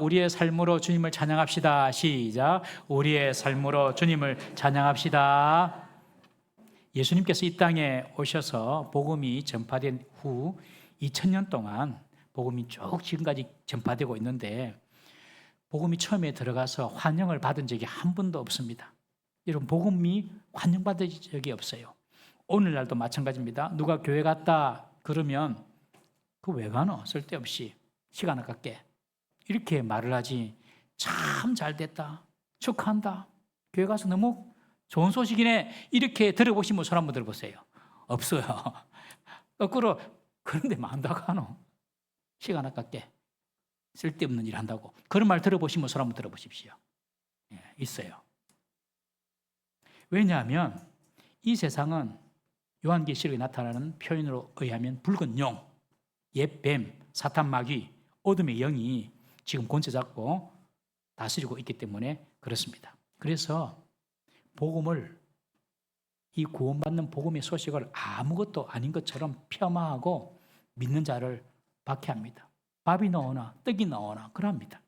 우리의 삶으로 주님을 찬양합시다. 시작. 우리의 삶으로 주님을 찬양합시다. 예수님께서 이 땅에 오셔서 복음이 전파된 후 2000년 동안 복음이 쭉 지금까지 전파되고 있는데 복음이 처음에 들어가서 환영을 받은 적이 한 번도 없습니다. 여러분, 복음이 환영받은 적이 없어요. 오늘날도 마찬가지입니다. 누가 교회 갔다 그러면 그 왜 가노? 쓸데없이 시간 아깝게 이렇게 말을 하지. 참 잘됐다, 축하한다, 교회 가서 너무 좋은 소식이네, 이렇게 들어보신 분 손 한번 들어보세요. 없어요. 거꾸로 그런데 만다고 하노? 시간 아깝게 쓸데없는 일 한다고. 그런 말 들어보신 분 손 한번 들어보십시오. 있어요. 왜냐하면 이 세상은 요한계시록에 나타나는 표현으로 의하면 붉은 용, 옛 뱀, 사탄 마귀, 어둠의 영이 지금 권세 잡고 다스리고 있기 때문에 그렇습니다. 그래서 복음을, 이 구원받는 복음의 소식을 아무것도 아닌 것처럼 폄하하고 믿는 자를 박해합니다. 밥이 나오나 떡이 나오나 그럽니다.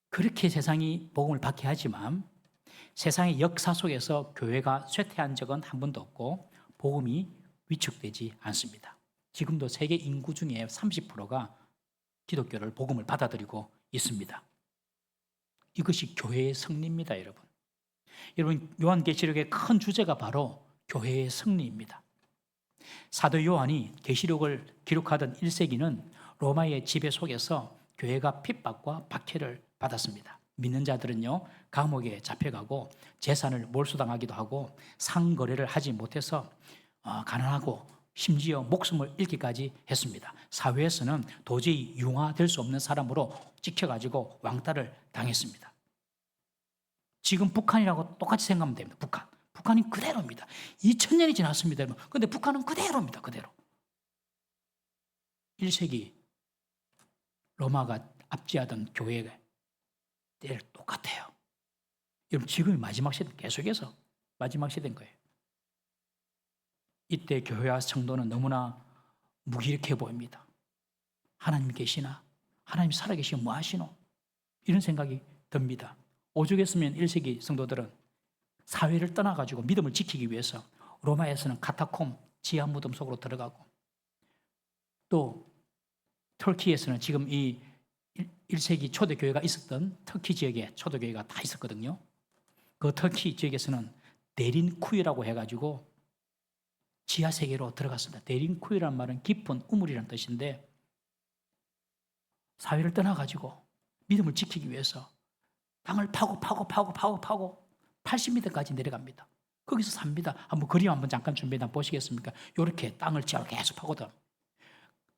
그렇게 세상이 복음을 박해하지만 세상의 역사 속에서 교회가 쇠퇴한 적은 한 번도 없고 복음이 위축되지 않습니다. 지금도 세계 인구 중에 30%가 기독교를, 복음을 받아들이고 있습니다. 이것이 교회의 승리입니다, 여러분. 여러분, 요한계시록의 큰 주제가 바로 교회의 승리입니다. 사도 요한이 계시록을 기록하던 1세기는 로마의 지배 속에서 교회가 핍박과 박해를 받았습니다. 믿는 자들은요, 감옥에 잡혀가고 재산을 몰수당하기도 하고 상거래를 하지 못해서 가난하고 심지어 목숨을 잃기까지 했습니다. 사회에서는 도저히 융화될 수 없는 사람으로 찍혀가지고 왕따를 당했습니다. 지금 북한이라고 똑같이 생각하면 됩니다. 북한이 그대로입니다. 2000년이 지났습니다. 그런데 북한은 그대로입니다. 그대로. 1세기 로마가 압제하던 교회가 때를 똑같아요. 여러분, 지금이 마지막 시대, 계속해서 마지막 시대인 거예요. 이때 교회와 성도는 너무나 무기력해 보입니다. 하나님 계시나? 하나님 살아계시면 뭐 하시노? 이런 생각이 듭니다. 오죽했으면 1세기 성도들은 사회를 떠나가지고 믿음을 지키기 위해서 로마에서는 카타콤, 지하 무덤 속으로 들어가고, 또 터키에서는 지금 이 1세기 초대교회가 있었던 터키 지역에 초대교회가 다 있었거든요. 그 터키 지역에서는 데린쿠이라고 해가지고 지하세계로 들어갔습니다. 데린쿠이라는 말은 깊은 우물이라는 뜻인데, 사회를 떠나가지고 믿음을 지키기 위해서 땅을 파고 80m까지 내려갑니다. 거기서 삽니다. 한번 그림 한번 잠깐 준비해 보시겠습니까? 이렇게 땅을 지하로 계속 파고든.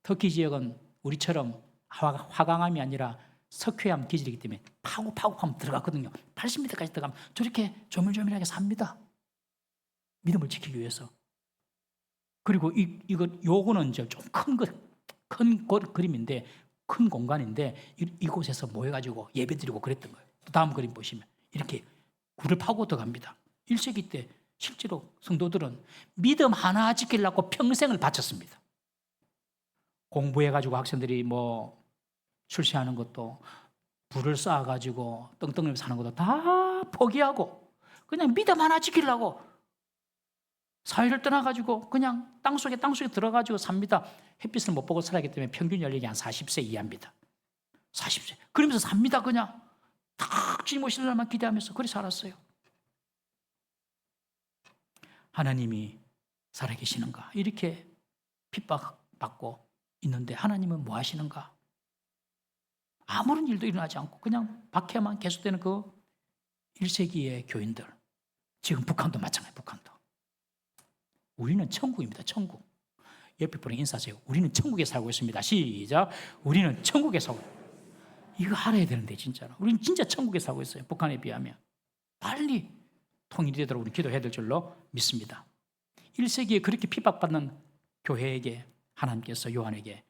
터키 지역은 우리처럼 화강암이 아니라 석회암 기질이기 때문에 파고 하면 들어갔거든요. 80m까지 들어가면 저렇게 조밀조밀하게 삽니다. 믿음을 지키기 위해서. 그리고 요거는 이제 좀 큰 그림인데, 큰 공간인데 이곳에서 모여가지고 예배드리고 그랬던 거예요. 또 다음 그림 보시면 이렇게 굴을 파고 들어갑니다. 1세기 때 실제로 성도들은 믿음 하나 지키려고 평생을 바쳤습니다. 공부해가지고 학생들이 뭐 출세하는 것도, 불을 쌓아가지고 떵떵이 사는 것도 다 포기하고 그냥 믿음 하나 지키려고 사회를 떠나가지고 그냥 땅속에 들어가지고 삽니다. 햇빛을 못 보고 살았기 때문에 평균 연령이 한 40세 이하입니다. 40세. 그러면서 삽니다. 그냥 딱 주님 오시는 날만 기대하면서 그렇게 살았어요. 하나님이 살아계시는가? 이렇게 핍박받고 있는데 하나님은 뭐 하시는가? 아무런 일도 일어나지 않고 그냥 박해만 계속되는 그 1세기의 교인들. 지금 북한도 마찬가지예요. 북한도. 우리는 천국입니다. 천국. 옆에 분에게 인사하세요. 우리는 천국에 살고 있습니다. 시작. 우리는 천국에 살고 있습니다. 이거 알아야 되는데 진짜로. 우리는 진짜 천국에 살고 있어요. 북한에 비하면. 빨리 통일이 되도록 우리 기도해야 될 줄로 믿습니다. 1세기에 그렇게 핍박받는 교회에게 하나님께서 요한에게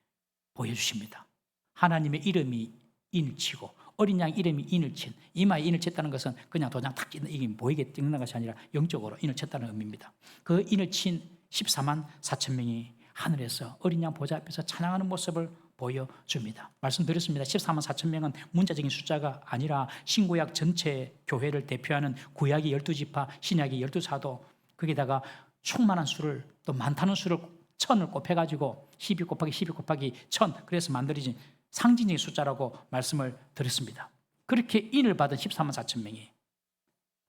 보여주십니다. 하나님의 이름이 인을 치고 어린 양 이름이 인을 친, 이마에 인을 쳤다는 것은 그냥 도장 탁 찍는, 이게 보이게 찍는 것이 아니라 영적으로 인을 쳤다는 의미입니다. 그 인을 친 14만 4천 명이 하늘에서 어린 양 보좌 앞에서 찬양하는 모습을 보여줍니다. 말씀드렸습니다. 14만 4천 명은 문자적인 숫자가 아니라 신구약 전체 교회를 대표하는 구약이 12지파, 신약이 12사도, 거기다가 충만한 수를, 또 많다는 수를 1000을 곱해가지고 12 곱하기 12 곱하기 1000, 그래서 만들어진 상징적인 숫자라고 말씀을 드렸습니다. 그렇게 인을 받은 14만 4천 명이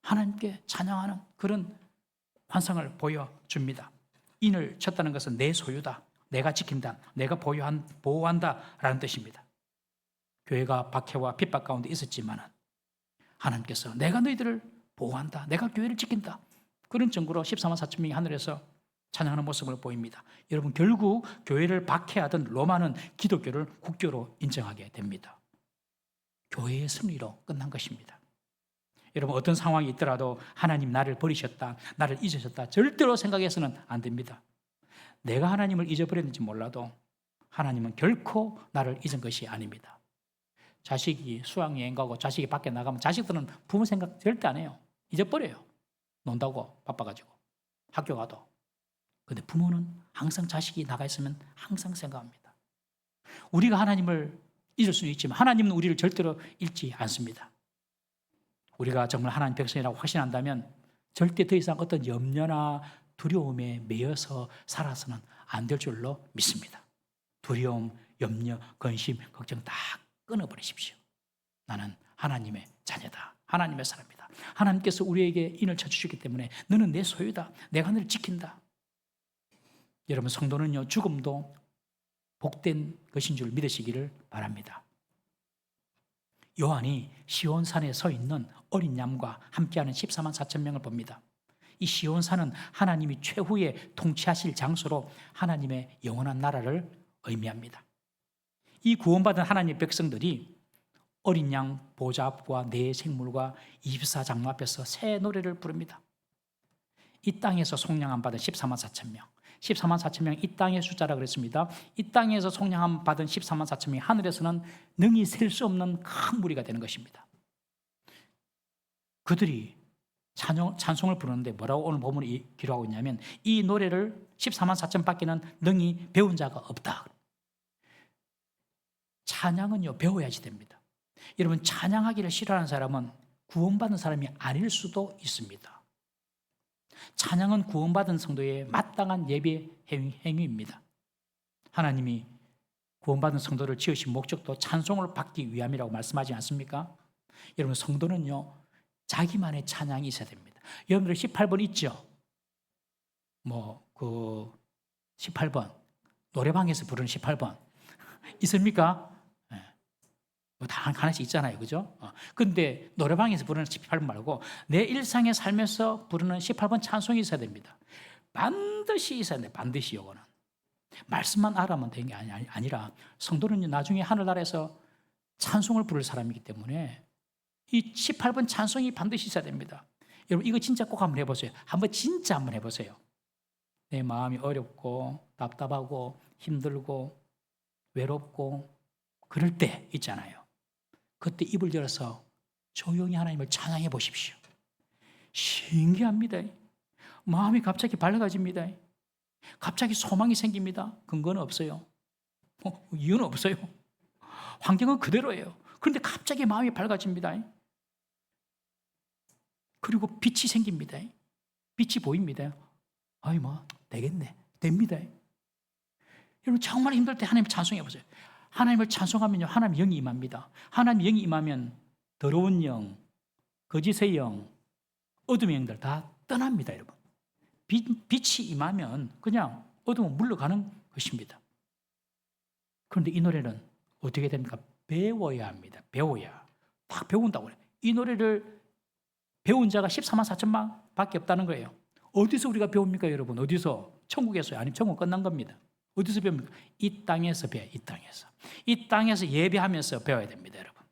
하나님께 찬양하는 그런 환상을 보여줍니다. 인을 쳤다는 것은 내 소유다, 내가 지킨다, 내가 보호한다 라는 뜻입니다. 교회가 박해와 핍박 가운데 있었지만 하나님께서 내가 너희들을 보호한다, 내가 교회를 지킨다, 그런 증거로 14만 4천 명이 하늘에서 찬양하는 모습을 보입니다. 여러분, 결국 교회를 박해하던 로마는 기독교를 국교로 인정하게 됩니다. 교회의 승리로 끝난 것입니다. 여러분, 어떤 상황이 있더라도 하나님 나를 버리셨다, 나를 잊으셨다 절대로 생각해서는 안 됩니다. 내가 하나님을 잊어버렸는지 몰라도 하나님은 결코 나를 잊은 것이 아닙니다. 자식이 수학여행 가고 자식이 밖에 나가면 자식들은 부모 생각 절대 안 해요. 잊어버려요. 논다고 바빠가지고 학교 가도. 근데 부모는 항상 자식이 나가 있으면 항상 생각합니다. 우리가 하나님을 잊을 수는 있지만 하나님은 우리를 절대로 잊지 않습니다. 우리가 정말 하나님 백성이라고 확신한다면 절대 더 이상 어떤 염려나 두려움에 매여서 살아서는 안 될 줄로 믿습니다. 두려움, 염려, 근심, 걱정 다 끊어버리십시오. 나는 하나님의 자녀다, 하나님의 사람이다. 하나님께서 우리에게 인을 쳐주셨기 때문에 너는 내 소유다, 내가 너를 지킨다. 여러분, 성도는요, 죽음도 복된 것인 줄 믿으시기를 바랍니다. 요한이 시온산에 서 있는 어린 양과 함께하는 14만 4천 명을 봅니다. 이 시온산은 하나님이 최후에 통치하실 장소로 하나님의 영원한 나라를 의미합니다. 이 구원받은 하나님의 백성들이 어린 양 보좌 앞과 네 생물과 24장로 앞에서 새 노래를 부릅니다. 이 땅에서 속량함 받은 14만 4천 명, 14만 4천 명, 이 땅의 숫자라 그랬습니다. 이 땅에서 속량함 받은 14만 4천 명이 하늘에서는 능히 셀 수 없는 큰 무리가 되는 것입니다. 그들이 찬송을 부르는데 뭐라고 오늘 본문이 기록하고 있냐면, 이 노래를 14만 4천 밖에는 능히 배운 자가 없다. 찬양은요, 배워야지 됩니다. 여러분, 찬양하기를 싫어하는 사람은 구원받은 사람이 아닐 수도 있습니다. 찬양은 구원받은 성도의 마땅한 예배 행위입니다. 하나님이 구원받은 성도를 지으신 목적도 찬송을 받기 위함이라고 말씀하지 않습니까? 여러분, 성도는요, 자기만의 찬양이 있어야 됩니다. 여러분들 18번 있죠? 18번 노래방에서 부르는 18번 있습니까? 다 하나씩 있잖아요, 그죠? 근데 노래방에서 부르는 18번 말고 내 일상의 삶에서 부르는 18번 찬송이 있어야 됩니다. 반드시 있어야 돼요. 반드시. 요거는 말씀만 알아면 되는 게 아니라 성도는 나중에 하늘나라에서 찬송을 부를 사람이기 때문에 이 18번 찬송이 반드시 있어야 됩니다. 여러분, 이거 진짜 꼭 한번 해보세요. 진짜 한번 해보세요. 내 마음이 어렵고 답답하고 힘들고 외롭고 그럴 때 있잖아요. 그때 입을 열어서 조용히 하나님을 찬양해 보십시오. 신기합니다. 마음이 갑자기 밝아집니다. 갑자기 소망이 생깁니다. 근거는 없어요. 이유는 없어요. 환경은 그대로예요. 그런데 갑자기 마음이 밝아집니다. 그리고 빛이 생깁니다. 빛이 보입니다. 되겠네. 됩니다. 여러분, 정말 힘들 때 하나님 찬송해 보세요. 하나님을 찬송하면요, 하나님 영이 임합니다. 하나님 영이 임하면 더러운 영, 거짓의 영, 어둠의 영들 다 떠납니다, 여러분. 빛이 임하면 그냥 어둠은 물러가는 것입니다. 그런데 이 노래는 어떻게 됩니까? 배워야 합니다. 배워야. 딱 배운다고 그래요. 이 노래를 배운 자가 14만 4천만 밖에 없다는 거예요. 어디서 우리가 배웁니까, 여러분? 어디서? 천국에서요? 아니면 천국 끝난 겁니다. 어디서 배웁니까? 이 땅에서 배워요. 이 땅에서. 이 땅에서 예배하면서 배워야 됩니다, 여러분.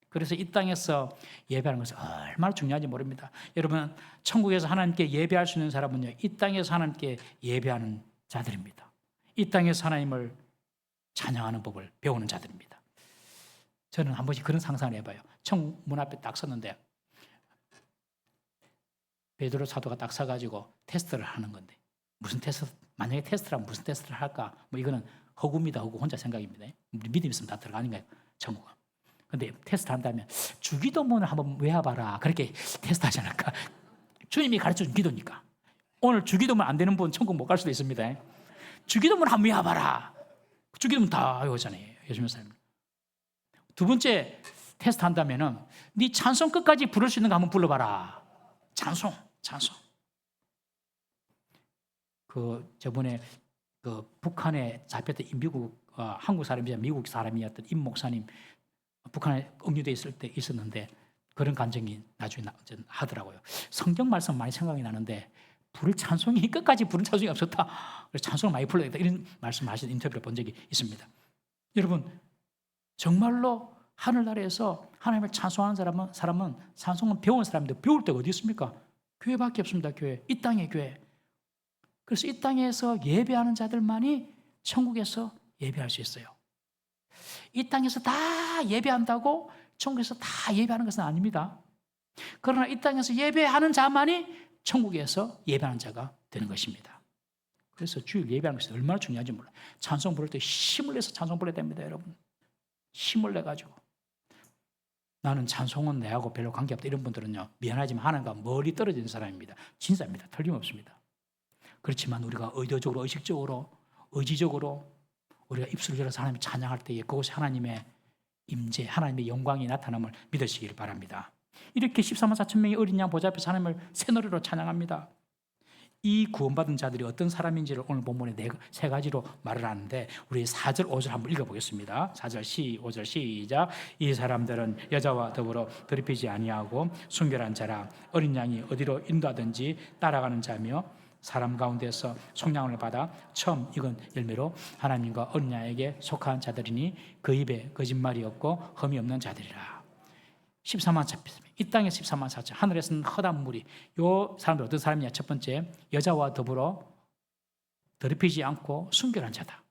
그래서 이 땅에서 예배하는 것은 얼마나 중요한지 모릅니다. 여러분, 천국에서 하나님께 예배할 수 있는 사람은요, 이 땅에서 하나님께 예배하는 자들입니다. 이 땅에서 하나님을 찬양하는 법을 배우는 자들입니다. 저는 한 번씩 그런 상상을 해봐요. 천국 문 앞에 딱 섰는데 베드로 사도가 딱 서가지고 테스트를 하는 건데, 무슨 테스트, 만약에 테스트라면 무슨 테스트를 할까? 이거는 허구입니다. 허구. 혼자 생각입니다. 우리 믿음 있으면 다 들어가는 거예요. 천국은. 근데 테스트 한다면 주기도문을 한번 외워봐라. 그렇게 테스트 하지 않을까? 주님이 가르쳐준 기도니까. 오늘 주기도문 안 되는 분 천국 못 갈 수도 있습니다. 주기도문 한번 외워봐라. 주기도문 다 외우잖아요. 예수님 사람. 두 번째 테스트 한다면은 네 찬송 끝까지 부를 수 있는 거 한번 불러봐라. 찬송. 저번에 북한에 잡혔던 미국 한국 사람이자 미국 사람이었던 임 목사님 북한에 억류돼 있을 때 있었는데 그런 감정이 나중에 하더라고요. 성경 말씀 많이 생각이 나는데 찬송이 끝까지 부른 찬송이 없었다. 그래서 찬송을 많이 불러야겠다. 이런 말씀하신 인터뷰를 본 적이 있습니다. 여러분 정말로 하늘나라에서 하나님을 찬송하는 사람은 찬송은 배우는 사람인데 배울 데가 어디 있습니까? 교회밖에 없습니다. 교회. 이 땅의 교회. 그래서 이 땅에서 예배하는 자들만이 천국에서 예배할 수 있어요. 이 땅에서 다 예배한다고 천국에서 다 예배하는 것은 아닙니다. 그러나 이 땅에서 예배하는 자만이 천국에서 예배하는 자가 되는 것입니다. 그래서 주일 예배하는 것이 얼마나 중요한지 몰라요. 찬송 부를 때 힘을 내서 찬송 불러야 됩니다, 여러분. 힘을 내가지고. 나는 찬송은 내하고 별로 관계없다. 이런 분들은요, 미안하지만 하나님과 멀리 떨어진 사람입니다. 진짜입니다. 틀림없습니다. 그렇지만 우리가 의도적으로, 의식적으로, 의지적으로 우리가 입술을 열어서 하나님을 찬양할 때에 그곳에 하나님의 임재, 하나님의 영광이 나타남을 믿으시길 바랍니다. 이렇게 14만 4천 명의 어린 양 보좌 앞에서 하나님을 새 노래로 찬양합니다. 이 구원받은 자들이 어떤 사람인지를 오늘 본문에 세 가지로 말을 하는데 우리 4절 5절 한번 읽어보겠습니다. 4절 5절 시작. 이 사람들은 여자와 더불어 더럽히지 아니하고 순결한 자라. 어린 양이 어디로 인도하든지 따라가는 자며 사람 가운데서 속량을 받아 처음 익은 열매로 하나님과 어린 양에게 속한 자들이니 그 입에 거짓말이 없고 흠이 없는 자들이라. 14만 4천, 이 땅에 14만 4천, 하늘에서는 허다한 물이. 요 사람들 어떤 사람이냐? 첫 번째, 여자와 더불어 더럽히지 않고 순결한 자다.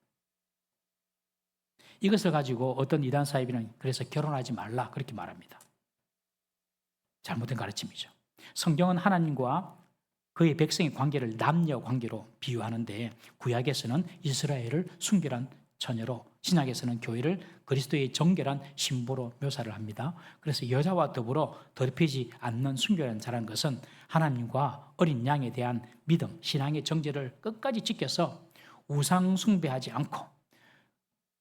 이것을 가지고 어떤 이단 사이비는 그래서 결혼하지 말라 그렇게 말합니다. 잘못된 가르침이죠. 성경은 하나님과 그의 백성의 관계를 남녀 관계로 비유하는데 구약에서는 이스라엘을 순결한 처녀로, 신약에서는 교회를 그리스도의 정결한 신부로 묘사를 합니다. 그래서 여자와 더불어 더럽히지 않는 순결한 자라는 것은 하나님과 어린 양에 대한 믿음, 신앙의 정죄를 끝까지 지켜서 우상 숭배하지 않고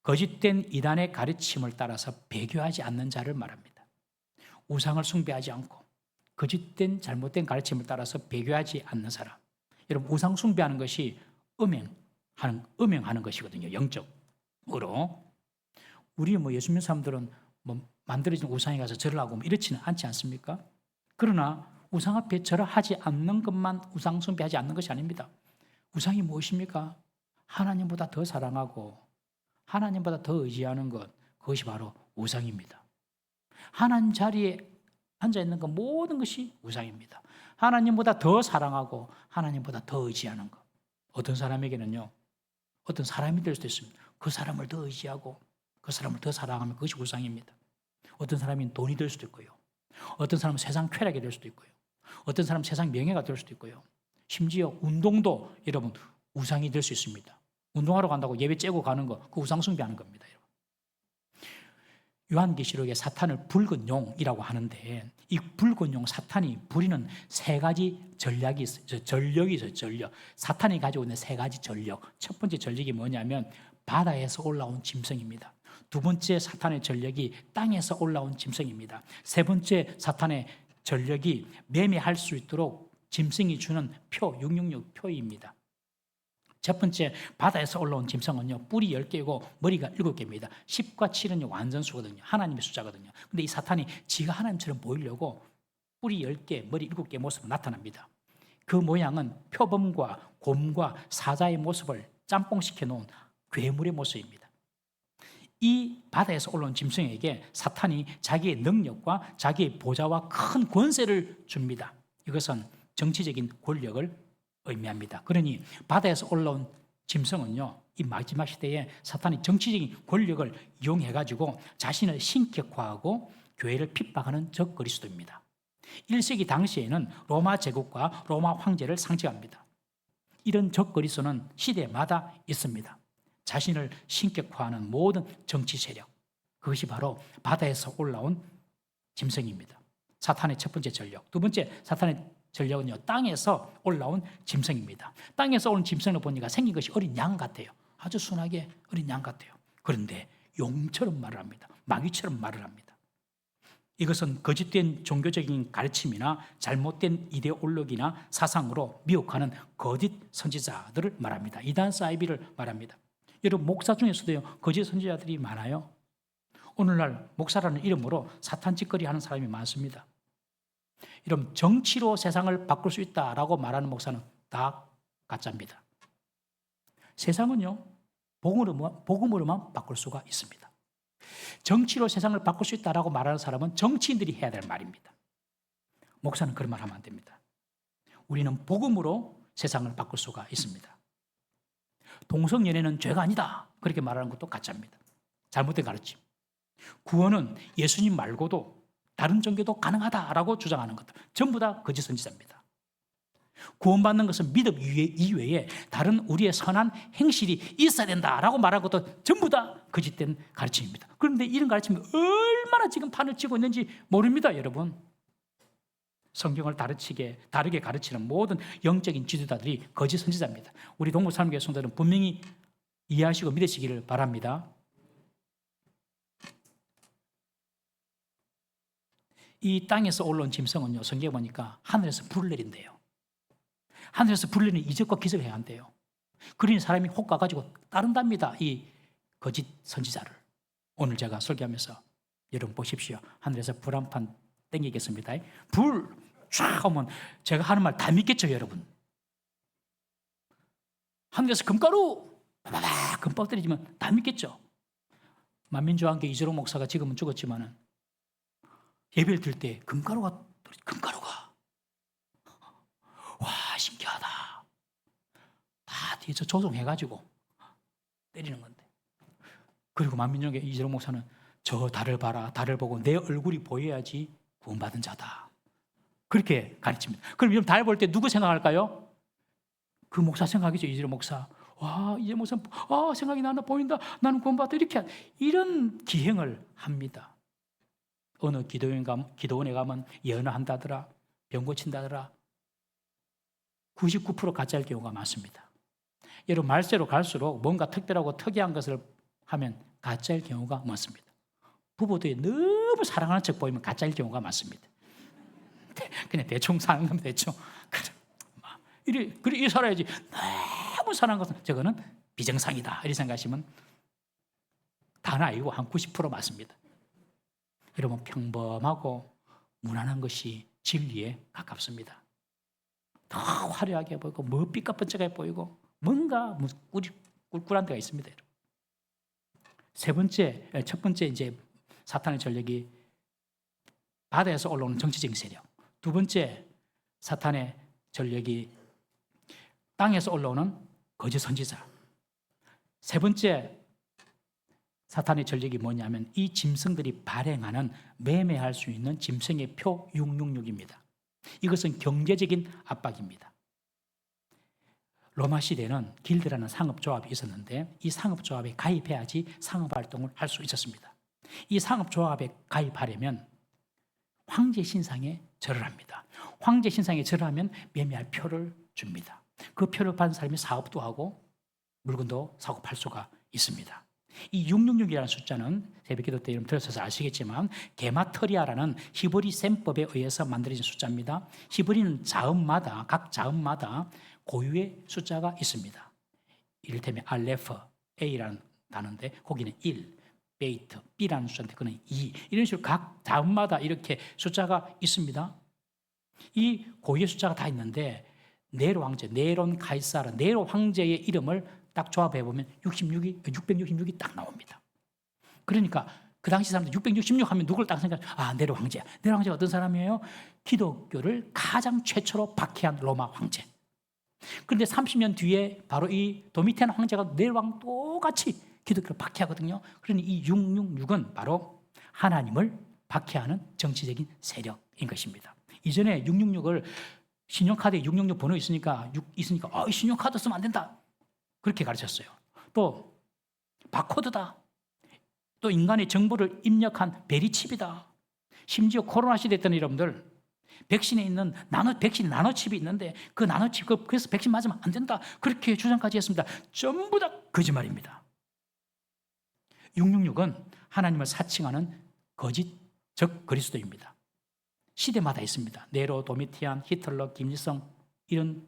거짓된 이단의 가르침을 따라서 배교하지 않는 자를 말합니다. 우상을 숭배하지 않고 거짓된 잘못된 가르침을 따라서 배교하지 않는 사람. 여러분, 우상 숭배하는 것이 음행하는 것이거든요. 영적으로. 우리 예수 믿는 사람들은 만들어진 우상에 가서 절을 하고 이렇지는 않지 않습니까? 그러나 우상 앞에 절하지 않는 것만 우상 숭배하지 않는 것이 아닙니다. 우상이 무엇입니까? 하나님보다 더 사랑하고 하나님보다 더 의지하는 것, 그것이 바로 우상입니다. 하나님 자리에 앉아있는 것 모든 것이 우상입니다. 하나님보다 더 사랑하고 하나님보다 더 의지하는 것. 어떤 사람에게는요, 어떤 사람이 될 수도 있습니다. 그 사람을 더 의지하고 그 사람을 더 사랑하면 그것이 우상입니다. 어떤 사람은 돈이 될 수도 있고요. 어떤 사람은 세상 쾌락이 될 수도 있고요. 어떤 사람은 세상 명예가 될 수도 있고요. 심지어 운동도 여러분 우상이 될 수 있습니다. 운동하러 간다고 예배 째고 가는 거, 그 우상 숭배하는 겁니다. 여러분. 요한계시록에 사탄을 붉은 용이라고 하는데 이 붉은 용 사탄이 부리는 세 가지 전략이 있어요. 전력이 있어요. 전력. 사탄이 가지고 있는 세 가지 전력. 첫 번째 전력이 뭐냐면 바다에서 올라온 짐승입니다. 두 번째 사탄의 전력이 땅에서 올라온 짐승입니다. 세 번째 사탄의 전력이 매매할 수 있도록 짐승이 주는 표, 666 표입니다. 첫 번째 바다에서 올라온 짐승은요, 뿔이 10개고 머리가 7개입니다. 10과 7은 완전수거든요. 하나님의 숫자거든요. 근데 이 사탄이 지가 하나님처럼 보이려고 뿔이 10개, 머리 7개의 모습으로 나타납니다. 그 모양은 표범과 곰과 사자의 모습을 짬뽕시켜 놓은 괴물의 모습입니다. 이 바다에서 올라온 짐승에게 사탄이 자기의 능력과 자기의 보좌와 큰 권세를 줍니다. 이것은 정치적인 권력을 의미합니다. 그러니 바다에서 올라온 짐승은요, 이 마지막 시대에 사탄이 정치적인 권력을 이용해가지고 자신을 신격화하고 교회를 핍박하는 적 그리스도입니다. 1세기 당시에는 로마 제국과 로마 황제를 상징합니다. 이런 적 그리스도는 시대마다 있습니다. 자신을 신격화하는 모든 정치 세력, 그것이 바로 바다에서 올라온 짐승입니다. 사탄의 첫 번째 전력. 두 번째 사탄의 전력은요, 땅에서 올라온 짐승입니다. 땅에서 온 짐승을 보니까 생긴 것이 어린 양 같아요. 아주 순하게 어린 양 같아요. 그런데 용처럼 말을 합니다. 마귀처럼 말을 합니다. 이것은 거짓된 종교적인 가르침이나 잘못된 이데올로기나 사상으로 미혹하는 거짓 선지자들을 말합니다. 이단 사이비를 말합니다. 여러분, 목사 중에서도요, 거짓 선지자들이 많아요. 오늘날 목사라는 이름으로 사탄 짓거리 하는 사람이 많습니다. 여러분, 정치로 세상을 바꿀 수 있다라고 말하는 목사는 다 가짜입니다. 세상은요, 복음으로만 바꿀 수가 있습니다. 정치로 세상을 바꿀 수 있다라고 말하는 사람은 정치인들이 해야 될 말입니다. 목사는 그런 말 하면 안 됩니다. 우리는 복음으로 세상을 바꿀 수가 있습니다. 동성연애는 죄가 아니다, 그렇게 말하는 것도 가짜입니다. 잘못된 가르침. 구원은 예수님 말고도 다른 종교도 가능하다라고 주장하는 것들 전부 다 거짓 선지자입니다. 구원받는 것은 믿음 이외에 다른 우리의 선한 행실이 있어야 된다라고 말하는 것도 전부 다 거짓된 가르침입니다. 그런데 이런 가르침이 얼마나 지금 판을 치고 있는지 모릅니다, 여러분. 성경을 다르게 가르치는 모든 영적인 지도자들이 거짓 선지자입니다. 우리 동부산교회 성도들은 분명히 이해하시고 믿으시기를 바랍니다. 이 땅에서 올라온 짐승은요, 성경에 보니까 하늘에서 불을 내린대요. 하늘에서 불을 내리는 이적과 기적을 해야 한대요. 그러니 사람이 혹 가가지고 따른답니다, 이 거짓 선지자를. 오늘 제가 설교하면서 여러분 보십시오. 하늘에서 불 한 판 땡기겠습니다. 불 쫙 오면 제가 하는 말 다 믿겠죠, 여러분? 하늘에서 금가루 금방 떨어지면 다 믿겠죠? 만민주한교 이재롱 목사가 지금은 죽었지만은 예배를 드릴 때 금가루가 와, 신기하다. 다 뒤에서 조종해가지고 때리는 건데. 그리고 만민정의 이재롱 목사는 저 달을 봐라, 달을 보고 내 얼굴이 보여야지 구원받은 자다, 그렇게 가르칩니다. 그럼 여러분, 달 볼 때 누구 생각할까요? 그 목사 생각이죠. 이재롱 목사. 와, 이재 목사, 생각이 나나, 보인다, 나는 구원받았다, 이렇게 이런 기행을 합니다. 어느 기도원에 가면 예언한다더라, 병 고친다더라. 99% 가짜일 경우가 많습니다. 여러분, 말세로 갈수록 뭔가 특별하고 특이한 것을 하면 가짜일 경우가 많습니다. 부부들이 너무 사랑하는 척 보이면 가짜일 경우가 많습니다. 그냥 대충 사는 겁니다. 대충. 그래 살아야지. 너무 사랑하는 것은 저거는 비정상이다, 이렇게 생각하시면 다는 아니고 한 90% 맞습니다. 여러분, 평범하고 무난한 것이 진리에 가깝습니다. 더 화려하게 보이고 삐까뻔쩍하게 보이고 뭔가 꿀꿀한 데가 있습니다. 첫 번째 이제 사탄의 전력이 바다에서 올라오는 정치적인 세력. 두 번째 사탄의 전력이 땅에서 올라오는 거짓 선지자. 세 번째 사탄의 전력이 뭐냐면 이 짐승들이 발행하는 매매할 수 있는 짐승의 표 666입니다. 이것은 경제적인 압박입니다. 로마 시대에는 길드라는 상업조합이 있었는데 이 상업조합에 가입해야지 상업활동을 할 수 있었습니다. 이 상업조합에 가입하려면 황제 신상에 절을 합니다. 황제 신상에 절을 하면 매매할 표를 줍니다. 그 표를 받은 사람이 사업도 하고 물건도 사고 팔 수가 있습니다. 이 666이라는 숫자는 새벽기도 때 이름 들으셔서 아시겠지만 게마터리아라는 히브리 셈법에 의해서 만들어진 숫자입니다. 히브리는 각 자음마다 고유의 숫자가 있습니다. 이를테면 알레프, A라는 단어인데 거기는 1, 베이트, B라는 숫자인데 그는 2, 이런 식으로 각 자음마다 이렇게 숫자가 있습니다. 이 고유의 숫자가 다 있는데 네로 황제, 네론 카이사르, 네로 황제의 이름을 딱 조합해보면 666이 딱 나옵니다. 그러니까 그 당시 사람들 666 하면 누굴 딱 생각해? 네로 황제야. 네로 황제가 어떤 사람이에요? 기독교를 가장 최초로 박해한 로마 황제. 그런데 30년 뒤에 바로 이 도미티안 황제가 네로 왕 똑같이 기독교를 박해하거든요. 그러니 이 666은 바로 하나님을 박해하는 정치적인 세력인 것입니다. 이전에 666을 신용카드에 666 번호 있으니까 신용카드 쓰면 안 된다, 그렇게 가르쳤어요. 또 바코드다. 또 인간의 정보를 입력한 베리칩이다. 심지어 코로나 시대 때는 여러분들 백신에 있는 백신 나노칩이 있는데 그 나노칩 그래서 백신 맞으면 안 된다. 그렇게 주장까지 했습니다. 전부 다 거짓말입니다. 666은 하나님을 사칭하는 거짓 적 그리스도입니다. 시대마다 있습니다. 네로, 도미티안, 히틀러, 김일성 이런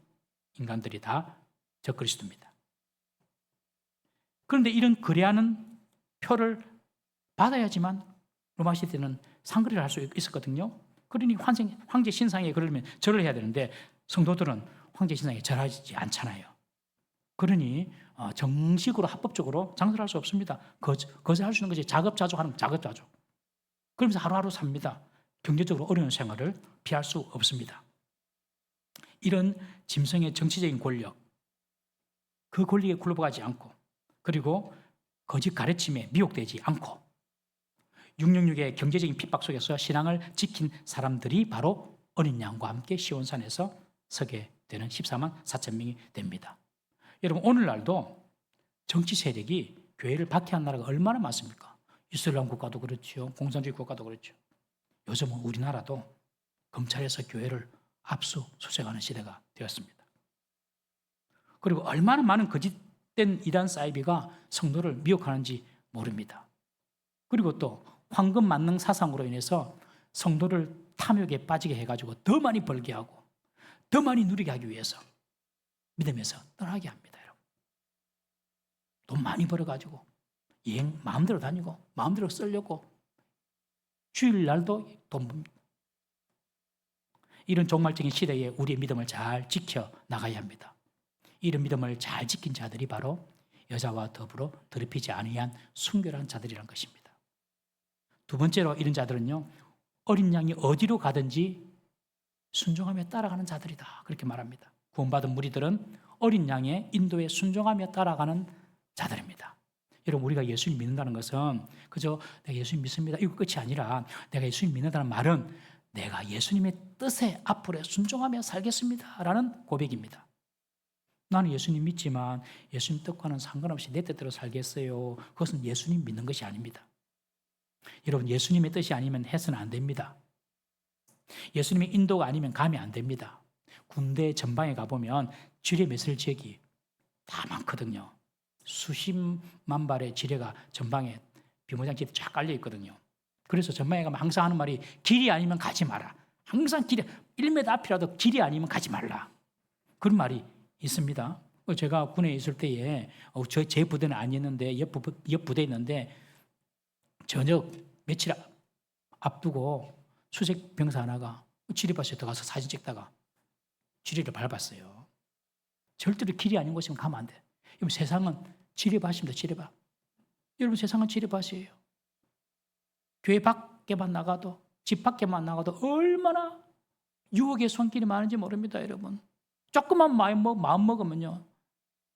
인간들이 다 적 그리스도입니다. 그런데 이런 거래하는 표를 받아야지만 로마 시대는 상거래를 할 수 있었거든요. 그러니 황제 신상에 그러려면 절을 해야 되는데 성도들은 황제 신상에 절하지 않잖아요. 그러니 정식으로 합법적으로 장사를 할 수 없습니다. 거절할 수 있는 것이 자급자족하는 자급자족. 그러면서 하루하루 삽니다. 경제적으로 어려운 생활을 피할 수 없습니다. 이런 짐승의 정치적인 권력, 그 권리에 굴러가지 않고 그리고 거짓 가르침에 미혹되지 않고 666의 경제적인 핍박 속에서 신앙을 지킨 사람들이 바로 어린 양과 함께 시온산에서 서게 되는 14만 4천 명이 됩니다. 여러분 오늘날도 정치 세력이 교회를 박해한 나라가 얼마나 많습니까? 이슬람 국가도 그렇죠. 공산주의 국가도 그렇죠. 요즘은 우리나라도 검찰에서 교회를 압수수색하는 시대가 되었습니다. 그리고 얼마나 많은 거짓된 이단 사이비가 성도를 미혹하는지 모릅니다. 그리고 또 황금 만능 사상으로 인해서 성도를 탐욕에 빠지게 해가지고 더 많이 벌게 하고 더 많이 누리게 하기 위해서 믿음에서 떠나게 합니다. 여러분. 돈 많이 벌어가지고 여행 마음대로 다니고 마음대로 쓰려고 주일날도 돈 봅니다. 이런 종말적인 시대에 우리의 믿음을 잘 지켜나가야 합니다. 이런 믿음을 잘 지킨 자들이 바로 여자와 더불어 더럽히지 아니한 순결한 자들이란 것입니다. 두 번째로 이런 자들은요, 어린 양이 어디로 가든지 순종하며 따라가는 자들이다. 그렇게 말합니다. 구원받은 무리들은 어린 양의 인도에 순종하며 따라가는 자들입니다. 여러분, 우리가 예수님 믿는다는 것은 그저 내가 예수님 믿습니다. 이거 끝이 아니라 내가 예수님 믿는다는 말은 내가 예수님의 뜻에 앞으로 순종하며 살겠습니다. 라는 고백입니다. 나는 예수님 믿지만 예수님 뜻과는 상관없이 내 뜻대로 살겠어요. 그것은 예수님 믿는 것이 아닙니다. 여러분, 예수님의 뜻이 아니면 해서는 안 됩니다. 예수님의 인도가 아니면 가면 안 됩니다. 군대 전방에 가보면 지뢰 매설 지역이 다 많거든요. 수십만 발의 지뢰가 전방에 비무장지에 쫙 깔려 있거든요. 그래서 전방에 가면 항상 하는 말이 길이 아니면 가지 마라. 항상 길이 1m 앞이라도 길이 아니면 가지 말라. 그런 말이 있습니다. 제가 군에 있을 때에 제 부대는 아니었는데 옆 부대에 있는데 저녁 며칠 앞두고 수색 병사 하나가 지뢰밭에 들어가서 사진 찍다가 지뢰를 밟았어요. 절대로 길이 아닌 곳이면 가면 안 돼. 여러분, 세상은 지뢰밭입니다. 지뢰밭. 여러분, 세상은 지뢰밭이에요. 교회 밖에만 나가도, 집 밖에만 나가도 얼마나 유혹의 손길이 많은지 모릅니다. 여러분, 조금만 마음 먹으면요,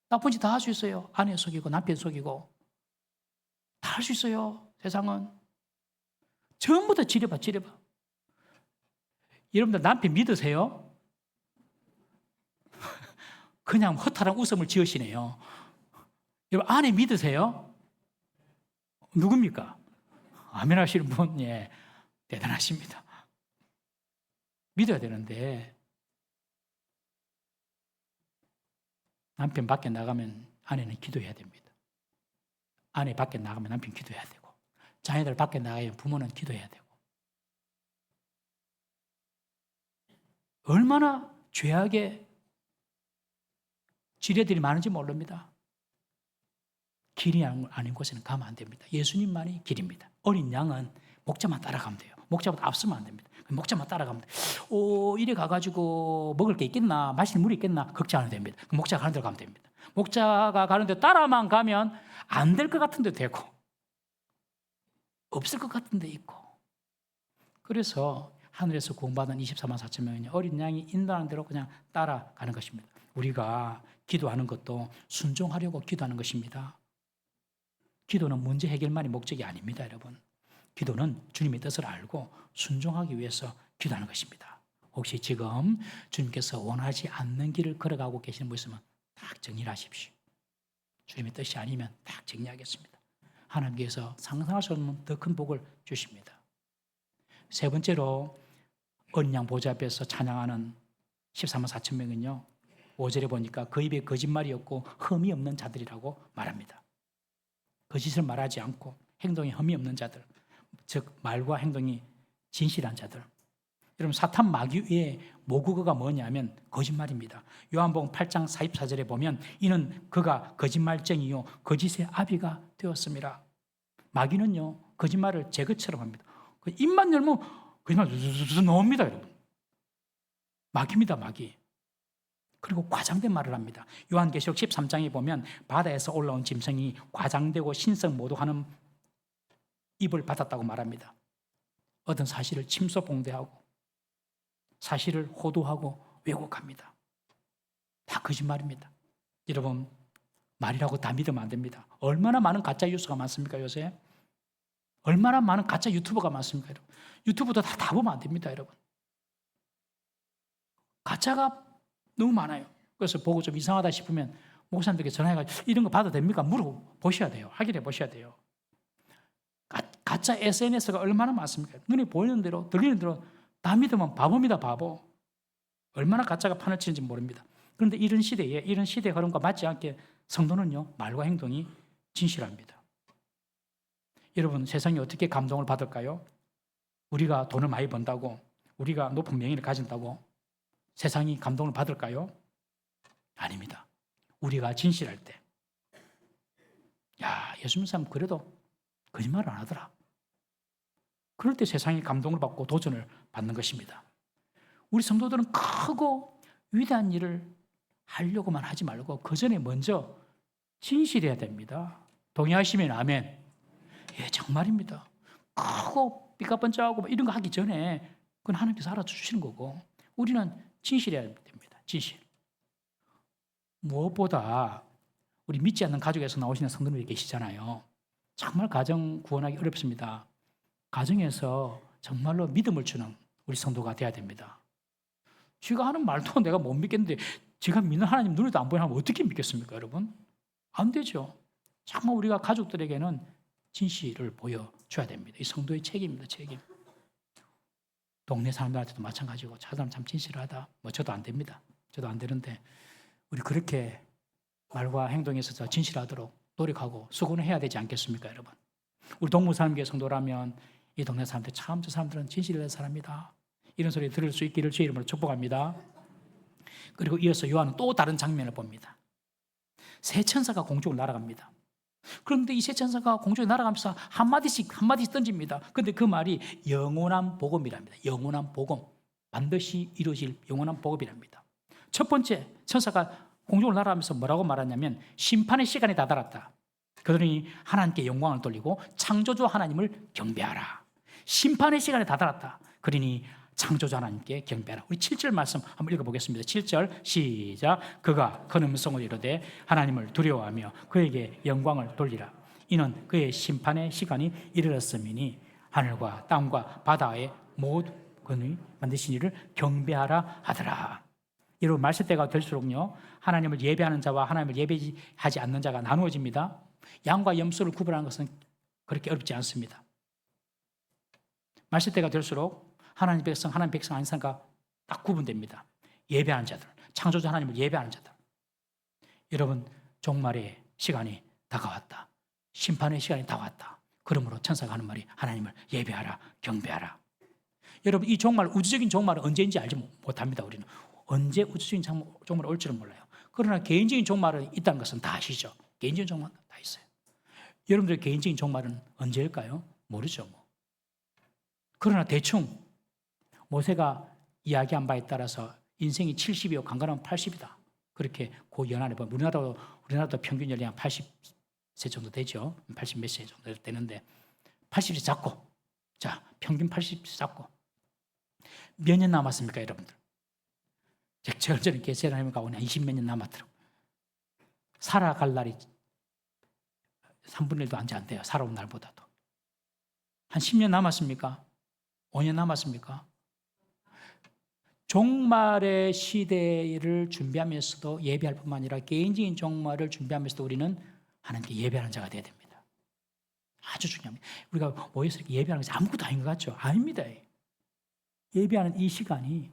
나쁜 짓 다 할 수 있어요. 아내 속이고 남편 속이고 다 할 수 있어요. 세상은 전부 다 지뢰밭. 여러분들 남편 믿으세요? 그냥 허탈한 웃음을 지으시네요. 여러분, 아내 믿으세요? 누굽니까? 아멘 하시는 분, 예, 대단하십니다. 믿어야 되는데 남편 밖에 나가면 아내는 기도해야 됩니다. 아내 밖에 나가면 남편 기도해야 되고, 자녀들 밖에 나가면 부모는 기도해야 되고, 얼마나 죄악의 지뢰들이 많은지 모릅니다. 길이 아닌 곳에는 가면 안 됩니다. 예수님만이 길입니다. 어린 양은 목자만 따라가면 돼요. 목자보다 앞서면 안 됩니다. 목자만 따라가면 돼요. 이래 가가지고 먹을 게 있겠나, 마실 물이 있겠나 걱정 안 해도 됩니다. 목자가 가는 데로 가면 됩니다. 목자가 가는 데 따라만 가면 안 될 것 같은 데 되고 없을 것 같은 데 있고, 그래서 하늘에서 구원받은 24만 4천 명이 어린 양이 인도하는 대로 그냥 따라가는 것입니다. 우리가 기도하는 것도 순종하려고 기도하는 것입니다. 기도는 문제 해결만이 목적이 아닙니다, 여러분. 기도는 주님의 뜻을 알고 순종하기 위해서 기도하는 것입니다. 혹시 지금 주님께서 원하지 않는 길을 걸어가고 계시는 분 있으면 딱 정리를 하십시오. 주님의 뜻이 아니면 딱 정리하겠습니다. 하나님께서 상상할 수 없는 더 큰 복을 주십니다. 세 번째로 언양 보좌 앞에서 찬양하는 14만 4천 명은요, 5절에 보니까 그 입에 거짓말이 없고 흠이 없는 자들이라고 말합니다. 거짓을 말하지 않고 행동에 흠이 없는 자들, 즉 말과 행동이 진실한 자들. 여러분, 사탄 마귀의 모국어가 뭐냐면 거짓말입니다. 요한복음 8장 44절에 보면 이는 그가 거짓말쟁이요 거짓의 아비가 되었습니다. 마귀는요 거짓말을 제거처럼 합니다. 입만 열면 거짓말 zzz 나옵니다. 여러분, 마귀입니다. 마귀. 그리고 과장된 말을 합니다. 요한계시록 13장에 보면 바다에서 올라온 짐승이 과장되고 신성모독하는 입을 받았다고 말합니다. 어떤 사실을 침소봉대하고 사실을 호도하고 왜곡합니다. 다 거짓말입니다. 여러분, 말이라고 다 믿으면 안 됩니다. 얼마나 많은 가짜 뉴스가 많습니까 요새? 얼마나 많은 가짜 유튜버가 많습니까 여러분? 유튜브도 다 보면 안 됩니다 여러분. 가짜가 너무 많아요. 그래서 보고 좀 이상하다 싶으면 목사님들께 전화해가지고 이런 거 봐도 됩니까? 물어보셔야 돼요. 확인해 보셔야 돼요. 가짜 SNS가 얼마나 많습니까? 눈에 보이는 대로 들리는 대로 다 믿으면 바보입니다. 바보. 얼마나 가짜가 판을 치는지 모릅니다. 그런데 이런 시대에 이런 시대 흐름과 맞지 않게 성도는요 말과 행동이 진실합니다. 여러분, 세상이 어떻게 감동을 받을까요? 우리가 돈을 많이 번다고, 우리가 높은 명예를 가진다고 세상이 감동을 받을까요? 아닙니다. 우리가 진실할 때, 야, 예수 믿는 사람 그래도 거짓말을 안 하더라. 그럴 때 세상이 감동을 받고 도전을 받는 것입니다. 우리 성도들은 크고 위대한 일을 하려고만 하지 말고 그 전에 먼저 진실해야 됩니다. 동의하시면 아멘. 예, 정말입니다. 크고 삐까뻔쩍하고 이런 거 하기 전에 그건 하나님께서 알아주시는 거고 우리는 진실해야 됩니다. 진실. 무엇보다 우리 믿지 않는 가족에서 나오시는 성도님이 계시잖아요. 정말 가정 구원하기 어렵습니다. 가정에서 정말로 믿음을 주는 우리 성도가 돼야 됩니다. 쥐가 하는 말도 내가 못 믿겠는데 제가 믿는 하나님 눈에도 안 보이면 어떻게 믿겠습니까 여러분? 안 되죠. 정말 우리가 가족들에게는 진실을 보여줘야 됩니다. 이 성도의 책임입니다. 책임. 동네 사람들한테도 마찬가지고 저 사람 참 진실하다. 뭐 저도 안 됩니다. 저도 안 되는데 우리 그렇게 말과 행동에 있어서 진실하도록 노력하고 수고는 해야 되지 않겠습니까 여러분? 우리 동무사님교회 성도라면 이 동네 사람들 참 저 사람들은 진실된 사람이다. 이런 소리 들을 수 있기를 주의 이름으로 축복합니다. 그리고 이어서 요한은 또 다른 장면을 봅니다. 새 천사가 공중을 날아갑니다. 그런데 이 새 천사가 공중에 날아가면서 한마디씩 던집니다. 그런데 그 말이 영원한 복음이랍니다. 영원한 복음. 반드시 이루어질 영원한 복음이랍니다. 첫 번째, 천사가 공중을 날아가면서 뭐라고 말하냐면 심판의 시간이 다다랐다. 그러니 하나님께 영광을 돌리고 창조주 하나님을 경배하라. 심판의 시간이 다다랐다. 그러니 창조주 하나님께 경배하라. 우리 7절 말씀 한번 읽어보겠습니다. 7절 시작. 그가 큰 음성으로 이르되 하나님을 두려워하며 그에게 영광을 돌리라. 이는 그의 심판의 시간이 이르렀음이니 하늘과 땅과 바다의 모든 권위 만드신 이를 경배하라 하더라. 여러분, 말씀 때가 될수록요 하나님을 예배하는 자와 하나님을 예배하지 않는 자가 나누어집니다. 양과 염소를 구분하는 것은 그렇게 어렵지 않습니다. 말씀 때가 될수록 하나님 백성, 하나님 백성 아닌 사람과 딱 구분됩니다. 예배하는 자들, 창조주 하나님을 예배하는 자들. 여러분, 종말의 시간이 다가왔다. 심판의 시간이 다가왔다. 그러므로 천사가 하는 말이 하나님을 예배하라, 경배하라. 여러분, 이 종말, 우주적인 종말은 언제인지 알지 못합니다. 우리는 언제 우주적인 종말이 올지는 몰라요. 그러나 개인적인 종말은 있다는 것은 다 아시죠? 개인적인 종말은 다 있어요. 여러분들의 개인적인 종말은 언제일까요? 모르죠. 뭐. 그러나 대충 모세가 이야기한 바에 따라서 인생이 70이요 강건하면 80이다. 그렇게 그 연한에 보면 우리나라도 평균 연령이 한 80세 정도 되죠. 80 몇 세 정도 되는데 80이 작고, 자 평균 80이 작고 몇 년 남았습니까 여러분들? 제가 전에 계세를 하면 가고 20몇 년 남았더라고요. 살아갈 날이 3분의 1도 안 돼요. 살아온 날보다도. 한 10년 남았습니까? 5년 남았습니까? 종말의 시대를 준비하면서도 예배할 뿐만 아니라 개인적인 종말을 준비하면서도 우리는 하나님께 예배하는 자가 되어야 됩니다. 아주 중요합니다. 우리가 모여서 이렇게 예배하는 것이 아무것도 아닌 것 같죠? 아닙니다. 예배하는 이 시간이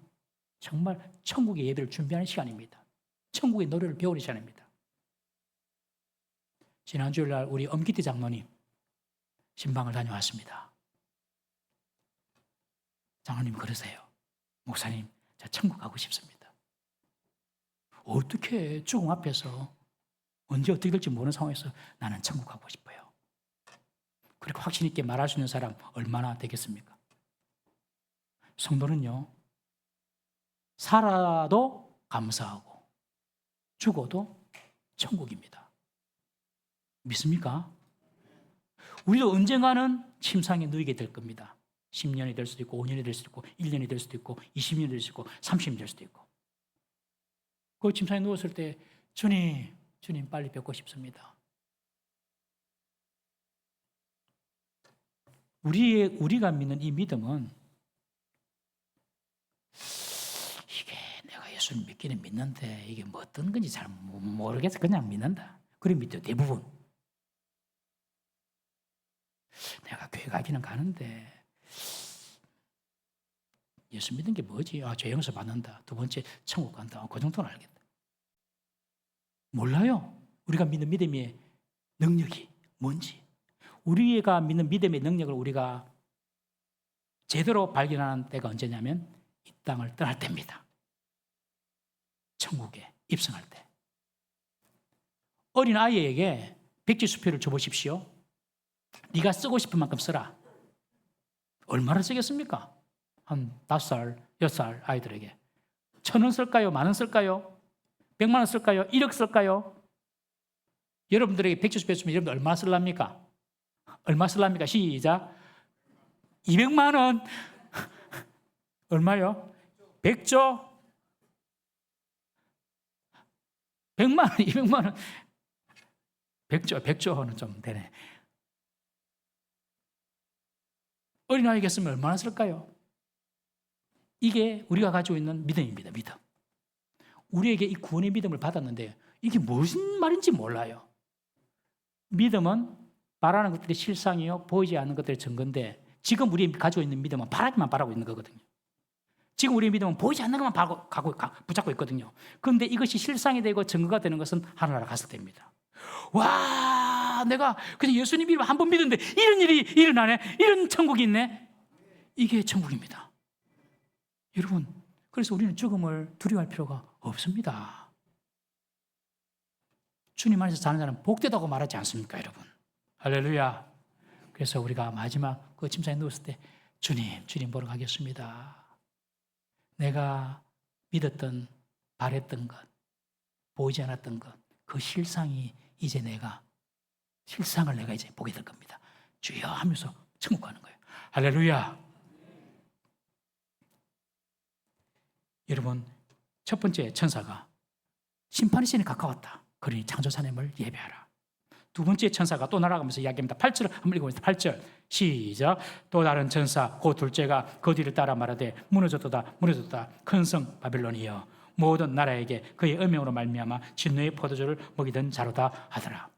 정말 천국의 예배를 준비하는 시간입니다. 천국의 노래를 배우는 시간입니다. 지난 주일날 우리 엄기태 장로님 신방을 다녀왔습니다. 장로님 그러세요. 목사님, 저 천국 가고 싶습니다. 어떻게 죽음 앞에서 언제 어떻게 될지 모르는 상황에서 나는 천국 가고 싶어요. 그렇게 확신 있게 말할 수 있는 사람 얼마나 되겠습니까? 성도는요, 살아도 감사하고 죽어도 천국입니다. 믿습니까? 우리도 언젠가는 침상에 누이게 될 겁니다. 10년이 될 수도 있고 5년이 될 수도 있고 1년이 될 수도 있고 20년이 될 수도 있고 30년이 될 수도 있고 그 침상에 누웠을 때 주님 빨리 뵙고 싶습니다. 우리가 믿는 이 믿음은 이게 내가 예수를 믿기는 믿는데 이게 뭐 어떤 건지 잘 모르겠어 그냥 믿는다. 그런 믿죠 대부분. 내가 교회 가기는 가는데 예수 믿는 게 뭐지? 죄 용서 받는다. 두 번째 천국 간다. 그 정도는 알겠다. 몰라요. 우리가 믿는 믿음의 능력이 뭔지. 우리가 믿는 믿음의 능력을 우리가 제대로 발견하는 때가 언제냐면 이 땅을 떠날 때입니다. 천국에 입성할 때. 어린 아이에게 백지수표를 줘보십시오. 네가 쓰고 싶은 만큼 써라. 얼마나 쓰겠습니까? 한 5살, 6살 아이들에게 1,000원 쓸까요? 10,000원 쓸까요? 100만 원 쓸까요? 1억 쓸까요? 여러분들에게 백지수표 주면 여러분들 얼마 쓸랍니까? 얼마 쓸랍니까? 시작. 200만 원. 얼마요? 100조? 100만 원, 200만 원. 100조는 좀 되네. 어린아이에게 쓰면 얼마나 쓸까요? 이게 우리가 가지고 있는 믿음입니다. 믿음. 우리에게 이 구원의 믿음을 받았는데 이게 무슨 말인지 몰라요. 믿음은 바라는 것들이 실상이요 보이지 않는 것들의 증거인데 지금 우리 가지고 있는 믿음은 바라기만 바라고 있는 거거든요. 지금 우리의 믿음은 보이지 않는 것만 붙잡고 있거든요. 그런데 이것이 실상이 되고 증거가 되는 것은 하늘나라 갔을 때입니다. 와, 내가 그냥 예수님 이름 한 번 믿었는데 이런 일이 일어나네. 이런 천국이 있네. 이게 천국입니다. 여러분, 그래서 우리는 죽음을 두려워할 필요가 없습니다. 주님 안에서 사는 자는 복되다고 말하지 않습니까, 여러분? 할렐루야. 그래서 우리가 마지막 그 침상에 누웠을 때 주님 보러 가겠습니다. 내가 믿었던, 바랬던 것, 보이지 않았던 것, 그 실상을 내가 이제 보게 될 겁니다. 주여 하면서 천국 가는 거예요. 할렐루야. 여러분, 첫 번째 천사가 심판의 시간이 가까웠다. 그러니 창조사 하나님을 예배하라. 두 번째 천사가 또 날아가면서 이야기합니다. 8절을 한번 읽어보겠습니다. 8절 시작. 또 다른 천사 곧 둘째가 그 뒤를 따라 말하되 무너졌도다 큰 성 바벨론이여 모든 나라에게 그의 음행으로 말미암아 진노의 포도주를 먹이던 자로다 하더라.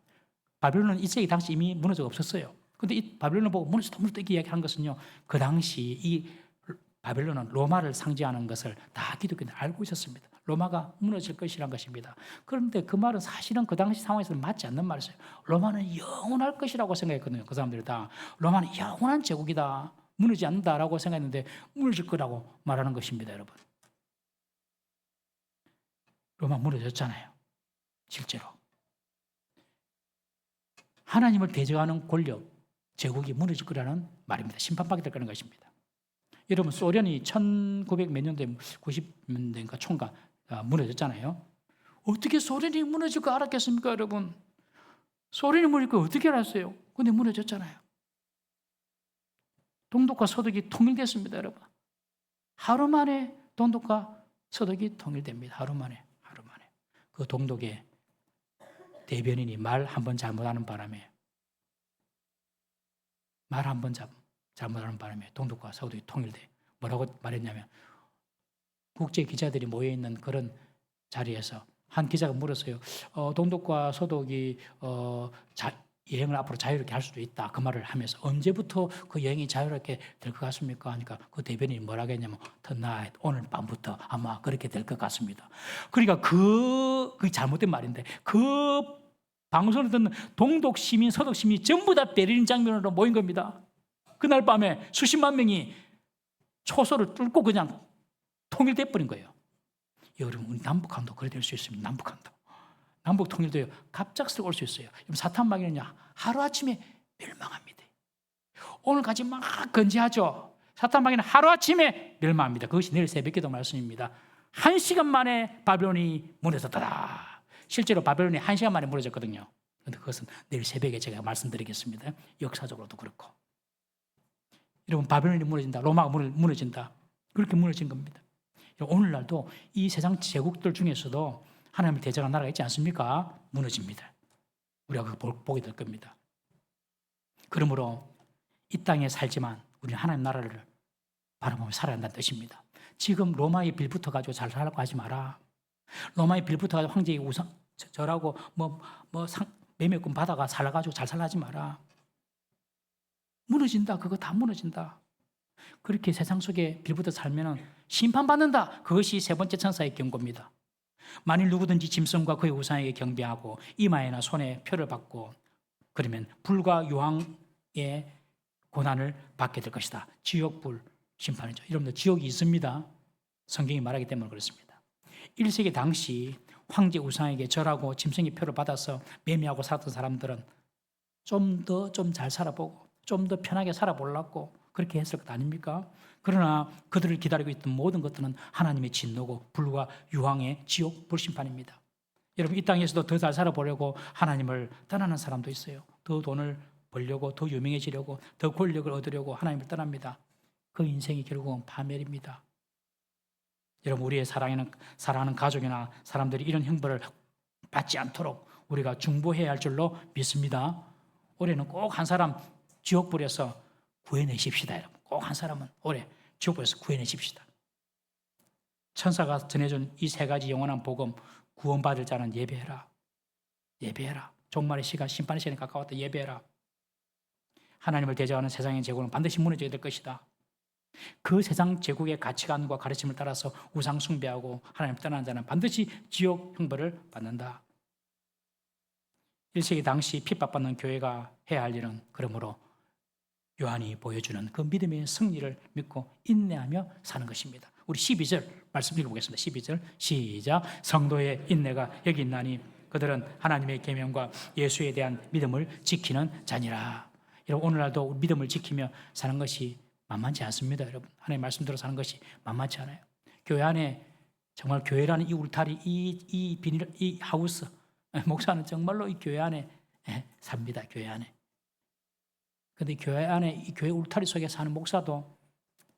바벨론은 이 세기 당시 이미 무너져 없었어요. 그런데 이 바벨론을 보고 무너졌다 이렇게 이야기한 것은요, 그 당시 이 바벨론은 로마를 상징하는 것을 다 기독교인들 알고 있었습니다. 로마가 무너질 것이란 것입니다. 그런데 그 말은 사실은 그 당시 상황에서는 맞지 않는 말이었어요. 로마는 영원할 것이라고 생각했거든요. 그 사람들이 다 로마는 영원한 제국이다, 무너지지 않는다라고 생각했는데 무너질 거라고 말하는 것입니다. 여러분, 로마 무너졌잖아요. 실제로 하나님을 대적하는 권력, 제국이 무너질 거라는 말입니다. 심판받게 될 거라는 것입니다. 여러분, 소련이 1900 몇 년대, 90년대인가 총각 무너졌잖아요. 어떻게 소련이 무너질 거 알았겠습니까, 여러분? 소련이 무너질 거 어떻게 알았어요? 근데 무너졌잖아요. 동독과 서독이 통일됐습니다, 여러분. 하루 만에 동독과 서독이 통일됩니다. 하루 만에. 그 동독의 대변인이 말 한 번 잘못하는 바람에 동독과 서독이 통일돼. 뭐라고 말했냐면, 국제 기자들이 모여 있는 그런 자리에서 한 기자가 물었어요. 동독과 서독이 여행을 앞으로 자유롭게 할 수도 있다. 그 말을 하면서 언제부터 그 여행이 자유롭게 될 것 같습니까? 하니까 그 대변인이 뭐라 했냐면 tonight, 오늘 밤부터 아마 그렇게 될 것 같습니다. 그러니까 그 잘못된 말인데 그 방송을 듣는 동독 시민, 서독 시민이 전부 다 베를린 장면으로 모인 겁니다. 그날 밤에 수십만 명이 초소를 뚫고 그냥 통일돼 버린 거예요. 여러분, 우리 남북한도 그래 될 수 있습니다. 남북 통일도 갑작스럽게 올 수 있어요. 사탄마귀는요, 하루아침에 멸망합니다. 오늘까지 막 건재하죠. 사탄마귀는 하루아침에 멸망합니다. 그것이 내일 새벽기도 말씀입니다. 1시간 만에 바벨론이 무너졌더라. 실제로 바벨론이 1시간 만에 무너졌거든요. 그런데 그것은 내일 새벽에 제가 말씀드리겠습니다. 역사적으로도 그렇고. 여러분, 바벨론이 무너진다. 로마가 무너진다. 그렇게 무너진 겁니다. 오늘날도 이 세상 제국들 중에서도 하나님을 대적하는 나라가 있지 않습니까? 무너집니다. 우리가 그걸 보게 될 겁니다. 그러므로 이 땅에 살지만 우리는 하나님 나라를 바라보며 살아야 한다는 뜻입니다. 지금 로마의 빌부터 가지고 잘 살라고 하지 마라. 로마의 빌부터 가지고 황제의 우상 절하고 매매권 받아가 살아가지고 잘 살라지 마라. 무너진다. 그거 다 무너진다. 그렇게 세상 속에 빌부터 살면 심판받는다. 그것이 세 번째 천사의 경고입니다. 만일 누구든지 짐승과 그의 우상에게 경배하고 이마에나 손에 표를 받고 그러면 불과 유황의 고난을 받게 될 것이다. 지옥불 심판이죠. 여러분들 지옥이 있습니다. 성경이 말하기 때문에 그렇습니다. 1세기 당시 황제 우상에게 절하고 짐승의 표를 받아서 매매하고 살았던 사람들은 좀 잘 살아보고 좀 더 편하게 살아보려고 그렇게 했을 것 아닙니까? 그러나 그들을 기다리고 있던 모든 것들은 하나님의 진노고 불과 유황의 지옥 불심판입니다. 여러분, 이 땅에서도 더 잘 살아보려고 하나님을 떠나는 사람도 있어요. 더 돈을 벌려고, 더 유명해지려고, 더 권력을 얻으려고 하나님을 떠납니다. 그 인생이 결국은 파멸입니다. 여러분, 우리의 사랑하는 가족이나 사람들이 이런 형벌을 받지 않도록 우리가 중보해야 할 줄로 믿습니다. 올해는 꼭 한 사람 지옥불에서 구해내십시다. 여러분, 꼭 한 사람은 올해 지옥불에서 구해내십시다. 천사가 전해준 이 세 가지 영원한 복음, 구원받을 자는 예배해라. 예배해라. 종말의 시간, 심판의 시간이 가까웠다. 예배해라. 하나님을 대적하는 세상의 제국은 반드시 무너져야 될 것이다. 그 세상 제국의 가치관과 가르침을 따라서 우상 숭배하고 하나님을 떠나는 자는 반드시 지옥 형벌을 받는다. 1세기 당시 핍박받는 교회가 해야 할 일은 그러므로 요한이 보여주는 그 믿음의 승리를 믿고 인내하며 사는 것입니다. 우리 12절 말씀 읽어보겠습니다. 12절 시작. 성도의 인내가 여기 있나니 그들은 하나님의 계명과 예수에 대한 믿음을 지키는 자니라. 여러분, 오늘날도 믿음을 지키며 사는 것이 만만치 않습니다. 여러분, 하나님 말씀대로 사는 것이 만만치 않아요. 교회 안에 정말 교회라는 이 울타리, 이 비닐, 이 하우스, 목사는 정말로 이 교회 안에 삽니다. 교회 안에. 그런데 교회 안에 이 교회 울타리 속에 사는 목사도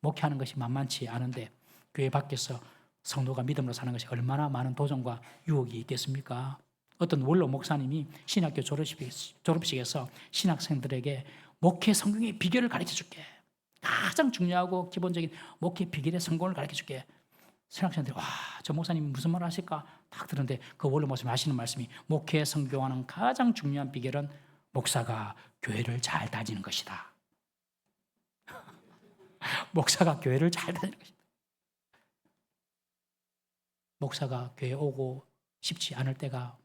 목회하는 것이 만만치 않은데 교회 밖에서 성도가 믿음으로 사는 것이 얼마나 많은 도전과 유혹이 있겠습니까? 어떤 원로 목사님이 신학교 졸업식에서 신학생들에게 목회 성공의 비결을 가르쳐줄게. 가장 중요하고 기본적인 목회 비결의 성공을 가르쳐줄게. 신학생들이 와, 저 목사님이 무슨 말을 하실까? 딱 들었는데 그 원로 목사님이 하시는 말씀이 목회 성공하는 가장 중요한 비결은 목사가 교회를 잘 다니는 것이다. 목사가 교회를 잘 다니는 것이다. 목사가 교회 오고 싶지 않을 때가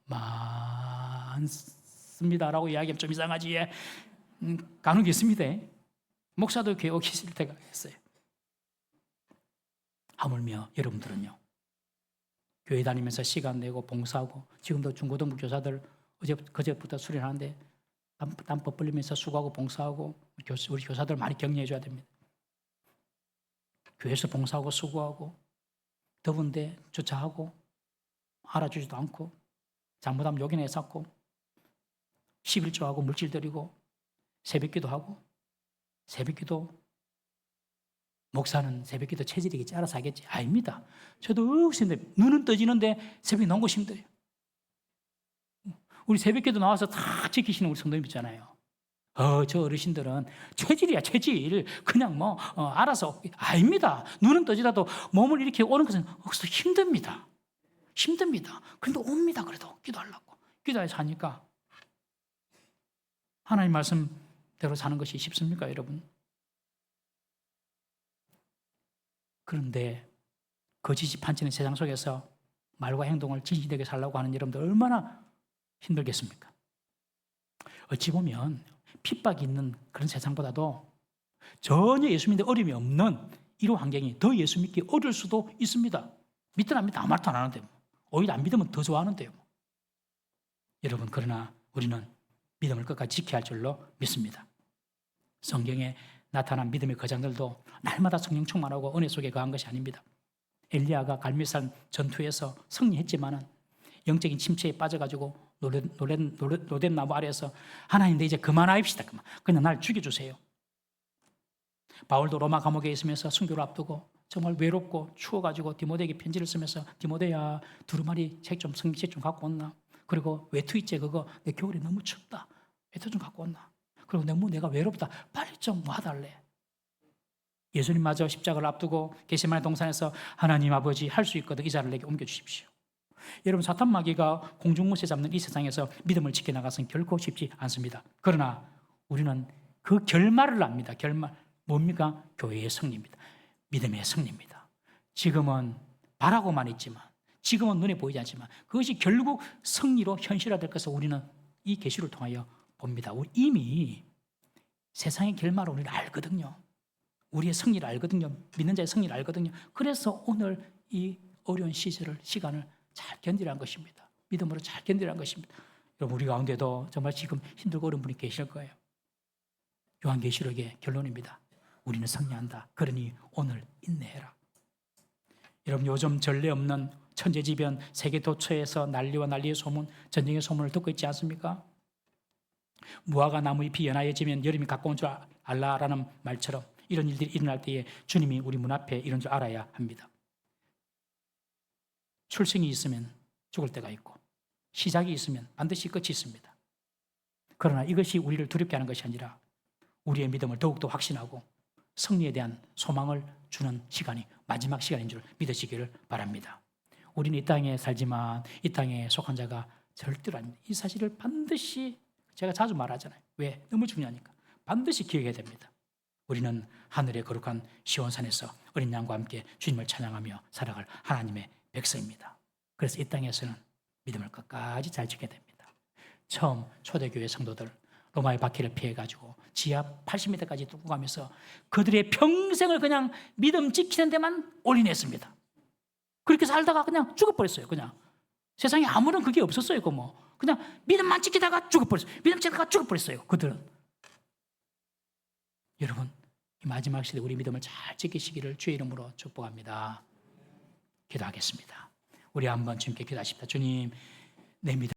많습니다라고 이야기하면 좀 이상하지. 간혹 있습니다. 목사도 교회 오기 싫을 때가 있어요. 하물며 여러분들은요, 교회 다니면서 시간 내고 봉사하고 지금도 중고등부 교사들 그제부터 수련하는데 땀 흘리면서 수고하고 봉사하고 우리 교사들 많이 격려해 줘야 됩니다. 교회에서 봉사하고 수고하고 더운데 주차하고 알아주지도 않고 잘못하면 욕이나 쌓고 11조하고 물질 드리고 새벽기도 하고 새벽기도 목사는 새벽기도 체질이겠지 알아서 하겠지. 아닙니다. 저도 힘들어요. 눈은 떠지는데 새벽에 나온 것이 힘들어요. 우리 새벽기도 나와서 다 지키시는 우리 성도님 있잖아요. 저 어르신들은 체질이야, 체질. 그냥 알아서. 아닙니다. 눈은 떠지라도 몸을 이렇게 오는 것은 힘듭니다. 힘듭니다. 그런데 옵니다. 그래도 기도하려고. 기도해서 하니까 하나님 말씀대로 사는 것이 쉽습니까, 여러분? 그런데 거짓이 판치는 세상 속에서 말과 행동을 진실되게 살라고 하는 여러분들 얼마나 힘들겠습니까? 어찌 보면 핍박이 있는 그런 세상보다도 전혀 예수 믿는데 어려움이 없는 이런 환경이 더 예수 믿기 어려울 수도 있습니다. 믿든 안 믿든 아무 말도 안 하는데 오히려 안 믿으면 더 좋아하는데요. 여러분, 그러나 우리는 믿음을 끝까지 지켜야 할 줄로 믿습니다. 성경에 나타난 믿음의 거장들도 날마다 성령 충만하고 은혜 속에 거한 것이 아닙니다. 엘리야가 갈멜산 전투에서 승리했지만은 영적인 침체에 빠져가지고 노된 나무 아래에서 하나님, 이제 그만하십시다. 그냥 날 죽여주세요. 바울도 로마 감옥에 있으면서 순교를 앞두고 정말 외롭고 추워가지고 디모데에게 편지를 쓰면서, 디모데야, 두루마리 성경책 좀 갖고 온나? 그리고 외투 있지, 그거 내 겨울에 너무 춥다, 외투 좀 갖고 온나? 그리고 너무 내가 외롭다, 빨리 좀 와달래. 예수님마저 십자가를 앞두고 겟세마네 동산에서 하나님 아버지, 할 수 있거든 이 자를 내게 옮겨주십시오. 여러분, 사탄 마귀가 공중무새 잡는 이 세상에서 믿음을 지켜나가서는 결코 쉽지 않습니다. 그러나 우리는 그 결말을 압니다. 결말 뭡니까? 교회의 승리입니다. 믿음의 승리입니다. 지금은 바라고만 있지만, 지금은 눈에 보이지 않지만 그것이 결국 승리로 현실화될 것을 우리는 이 계시를 통하여 봅니다. 우리 이미 세상의 결말을 우리는 알거든요. 우리의 승리를 알거든요. 믿는 자의 승리를 알거든요. 그래서 오늘 이 어려운 시간을 잘 견디라는 것입니다. 믿음으로 잘 견디라는 것입니다. 여러분, 우리 가운데도 정말 지금 힘들고 어려운 분이 계실 거예요. 요한계시록의 결론입니다. 우리는 승리한다. 그러니 오늘 인내해라. 여러분, 요즘 전례 없는 천재지변, 세계 도처에서 난리와 난리의 소문, 전쟁의 소문을 듣고 있지 않습니까? 무화과 나무 잎이 연하여지면 여름이 가까운 줄 알라라는 말처럼 이런 일들이 일어날 때에 주님이 우리 문 앞에 이런 줄 알아야 합니다. 출생이 있으면 죽을 때가 있고 시작이 있으면 반드시 끝이 있습니다. 그러나 이것이 우리를 두렵게 하는 것이 아니라 우리의 믿음을 더욱더 확신하고 승리에 대한 소망을 주는 시간이 마지막 시간인 줄 믿으시기를 바랍니다. 우리는 이 땅에 살지만 이 땅에 속한 자가 절대로 아닙니다. 이 사실을 반드시, 제가 자주 말하잖아요. 왜? 너무 중요하니까. 반드시 기억해야 됩니다. 우리는 하늘의 거룩한 시온산에서 어린 양과 함께 주님을 찬양하며 살아갈 하나님의 백성입니다. 그래서 이 땅에서는 믿음을 끝까지 잘 지켜야 됩니다. 처음 초대교회 성도들 로마의 박해를 피해가지고 지하 80m까지 뚫고 가면서 그들의 평생을 그냥 믿음 지키는 데만 올인했습니다. 그렇게 살다가 그냥 죽어버렸어요. 그냥 세상에 아무런 그게 없었어요. 그냥 믿음만 지키다가 죽어버렸어요. 믿음 지키다가 죽어버렸어요. 그들은. 여러분, 이 마지막 시대 우리 믿음을 잘 지키시기를 주의 이름으로 축복합니다. 기도하겠습니다. 우리 한번 주님께 기도하십시다. 주님, 내 믿음